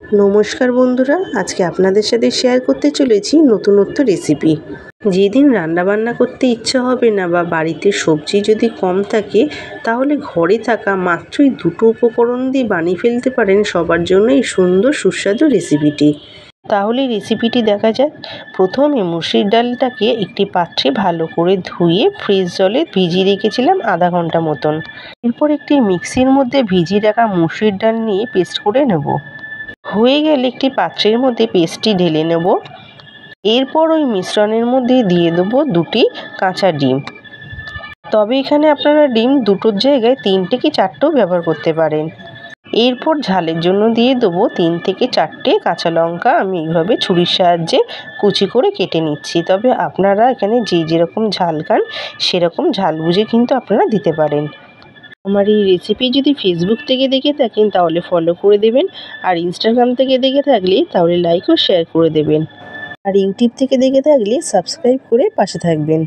নমস্কার বন্ধুরা, আজকে আপনাদের সাথে শেয়ার করতে চলেছি নতুনত্ব রেসিপি। যেদিন রান্নাবান্না করতে ইচ্ছা হবে না বা বাড়িতে সবজি যদি কম থাকে, তাহলে ঘরে থাকা মাত্রই দুটো উপকরণ দিয়ে বানিয়ে ফেলতে পারেন সবার জন্য এই সুন্দর সুস্বাদু রেসিপিটি। তাহলে রেসিপিটি দেখা যাক। প্রথমে মুসুরির ডালটাকে একটি পাত্রে ভালো করে ধুয়ে ফ্রিজ জলে ভিজিয়ে রেখেছিলাম আধা ঘন্টা মতন। এরপর একটি মিক্সির মধ্যে ভিজিয়ে রাখা মুসুরির ডাল নিয়ে পেস্ট করে নেব। হয়ে গেলে একটি পাত্রের মধ্যে পেস্টটি ঢেলে নেব। এরপর ওই মিশ্রণের মধ্যে দিয়ে দেবো দুটি কাঁচা ডিম। তবে এখানে আপনারা ডিম দুটোর জায়গায় 3টে কি 4টেও ব্যবহার করতে পারেন। এরপর ঝালের জন্য দিয়ে দেবো 3 থেকে 4টে কাঁচা লঙ্কা। আমি এইভাবে ছুরির সাহায্যে কুচি করে কেটে নিচ্ছি। তবে আপনারা এখানে যেরকম ঝাল খান সেরকম ঝাল বুঝে কিন্তু আপনারা দিতে পারেন। আমার এই রেসিপি যদি ফেসবুক থেকে দেখে থাকেন তাহলে ফলো করে দেবেন, আর ইনস্টাগ্রাম থেকে দেখে থাকলে তাহলে লাইক ও শেয়ার করে দেবেন, আর ইউটিউব থেকে দেখে থাকলে সাবস্ক্রাইব করে পাশে থাকবেন।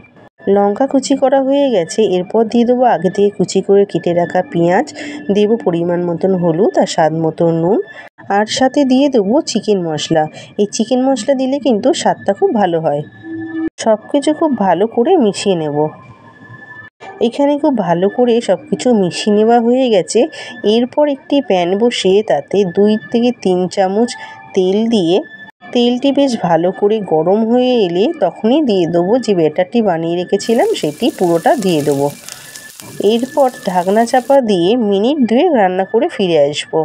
লঙ্কা কুচি করা হয়ে গেছে। এরপর দিয়ে দেবো আগে থেকে কুচি করে কেটে রাখা পেঁয়াজ, দেবো পরিমাণ মতন হলুদ আর স্বাদ মতো নুন, আর সাথে দিয়ে দেবো চিকেন মশলা। এই চিকেন মশলা দিলে কিন্তু স্বাদটা খুব ভালো হয়। সব কিছু খুব ভালো করে মিশিয়ে নেব। এখানে খুব ভালো করে সব কিছু মিশিয়ে নেওয়া হয়ে গেছে। এরপর একটি প্যান বসিয়ে তাতে 2 থেকে 3 চামচ তেল দিয়ে তেলটি বেশ ভালো করে গরম হয়ে এলে তখনই দিয়ে দেবো যে ব্যাটারটি বানিয়ে রেখেছিলাম সেটি পুরোটা দিয়ে দেবো। এরপর ঢাকনা চাপা দিয়ে মিনিট 2 রান্না করে ফিরে আসবো।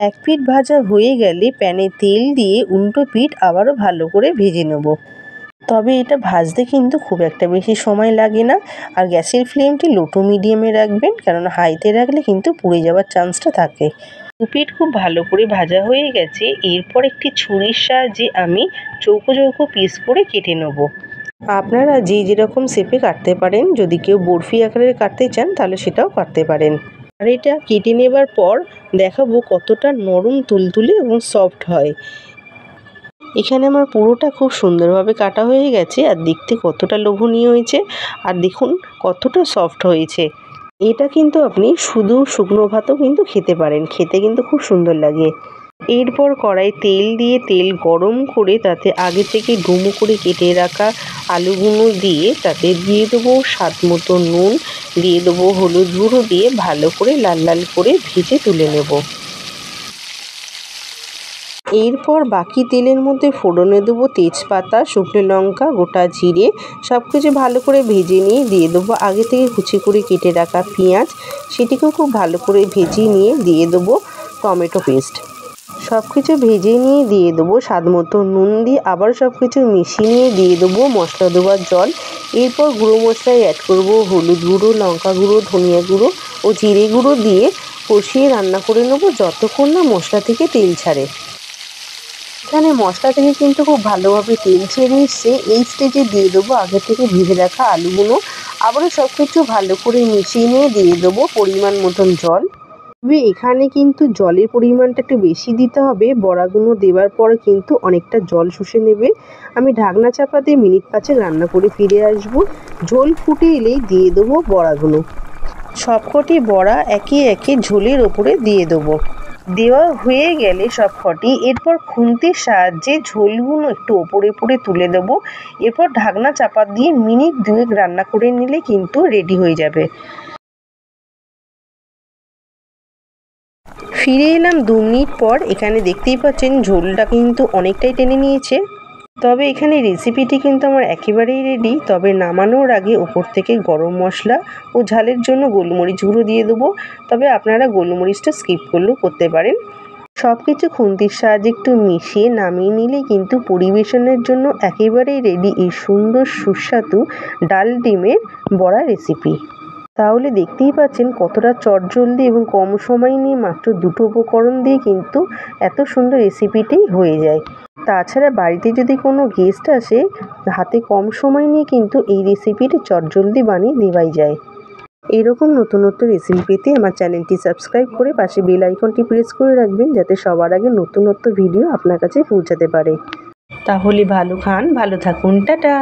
এক পিঠ ভাজা হয়ে গেলে প্যানে তেল দিয়ে উল্টো পিঠ আবারও ভালো করে ভেজে নেব। তবে এটা ভাজতে কিন্তু খুব একটা বেশি সময় লাগে না। আর গ্যাসের ফ্লেমটি লো টু মিডিয়ামে রাখবেন, কারণ হাইতে রাখলে কিন্তু পুড়ে যাওয়ার চান্সটা থাকে। দুপিঠ খুব ভালো করে ভাজা হয়ে গেছে। এরপর একটি ছুরির সাহায্যে আমি চৌকো চৌকো পিস করে কেটে নেব। আপনারা যেরকম শেপে কাটতে পারেন। যদি কেউ বরফি আকারে কাটতে চান তাহলে সেটাও কাটতে পারেন। আর এটা কেটে নেবার পর দেখাবো কতটা নরম তুলতুলে এবং সফট হয়। এখানে আমার পুরোটা খুব সুন্দরভাবে কাটা হয়ে গেছে, আর দেখতে কতটা লোভনীয় হয়েছে, আর দেখুন কতটা সফট হয়েছে। এটা কিন্তু আপনি শুধু শুকনো ভাতও কিন্তু খেতে পারেন, খেতে কিন্তু খুব সুন্দর লাগে। এরপর কড়াই তেল দিয়ে তেল গরম করে তাতে আগে থেকে ডুমো করে কেটে রাখা আলুগুলো দিয়ে তাতে দিয়ে দেবো স্বাদ মতো নুন, দিয়ে দেবো হলুদ গুঁড়ো, দিয়ে ভালো করে লাল লাল করে ভেজে তুলে নেব। এরপর বাকি তেলের মধ্যে ফোড়নে দেবো তেজপাতা, শুকনো লঙ্কা, গোটা জিরে। সব কিছু ভালো করে ভেজে নিয়ে দিয়ে দেবো আগে থেকে কুচি করে কেটে রাখা পেঁয়াজ। সেটিকেও খুব ভালো করে ভেজে নিয়ে দিয়ে দেবো টমেটো পেস্ট। সব কিছু ভেজে নিয়ে দিয়ে দেবো স্বাদ মতো নুন, দিয়ে আবার সব কিছু মিশিয়ে নিয়ে দিয়ে দেবো মশলা দেওয়ার জল। এরপর গুঁড়ো মশলায় অ্যাড করবো হলুদ গুঁড়ো, লঙ্কা গুঁড়ো, ধনিয়া গুঁড়ো ও জিরে গুঁড়ো দিয়ে কষিয়ে রান্না করে নেবো যতক্ষণ না মশলা থেকে তেল ছাড়ে। এখানে মশলা থেকে কিন্তু খুব ভালোভাবে তেল ছেড়ে এসছে। এই স্টেজে দিয়ে দেবো আগে থেকে ভেজে রাখা আলুগুলো। আবারও সব কিছু ভালো করে মিশিয়ে নিয়ে দিয়ে দেবো পরিমাণ মতন জল। তবে এখানে কিন্তু জলের পরিমাণটা একটু বেশি দিতে হবে। বড়াগুলো দেওয়ার পরে কিন্তু অনেকটা জল শুষে নেবে। আমি ঢাকনা চাপা দিয়ে মিনিট 5 রান্না করে ফিরে আসবো। ঝোল ফুটে এলেই দিয়ে দেবো বড়াগুলো। সবকটি বড়া একে একে ঝোলের ওপরে দিয়ে দেবো। দেওয়া হয়ে গেলে সবকটি এরপর খুন্তির সাহায্যে ঝোলগুলো একটু ওপরে তুলে দেবো। এরপর ঢাকনা চাপা দিয়ে মিনিট 2 রান্না করে নিলে কিন্তু রেডি হয়ে যাবে। ফিরে এলাম 2 মিনিট পর। এখানে দেখতেই পাচ্ছেন ঝোলটা কিন্তু অনেকটাই টেনে নিয়েছে। তবে এখানে রেসিপিটি কিন্তু আমার একেবারেই রেডি। তবে নামানোর আগে ওপর থেকে গরম মশলা ও ঝালের জন্য গোলমরিচ গুঁড়ো দিয়ে দেবো। তবে আপনারা গোলমরিচটা স্কিপ করলেও করতে পারেন। সব কিছু খুন্তির সাহায্যে একটু মিশিয়ে নামিয়ে নিলে কিন্তু পরিবেশনের জন্য একেবারেই রেডি এই সুন্দর সুস্বাদু ডাল ডিমের বড়া রেসিপি। তাহলে দেখতেই পাচ্ছেন কতটা চটজলদি এবং কম সময় নিয়ে মাত্র দুটো উপকরণ দিয়ে কিন্তু এত সুন্দর রেসিপিটি হয়ে যায়। তাছাড়া বাড়িতে যদি কোনো গেস্ট আসে, হাতে কম সময় নিয়ে কিন্তু এই রেসিপিটি চটজলদি বানিয়ে দেওয়াই যায়। এরকম নতুনত্ব রেসিপি পেতে আমার চ্যানেলটি সাবস্ক্রাইব করে পাশে বেল আইকনটি প্রেস করে রাখবেন, যাতে সবার আগে নতুনত্ব ভিডিও আপনার কাছে পৌঁছাতে পারে। তাহলে ভালো খান, ভালো থাকুন, টাটা।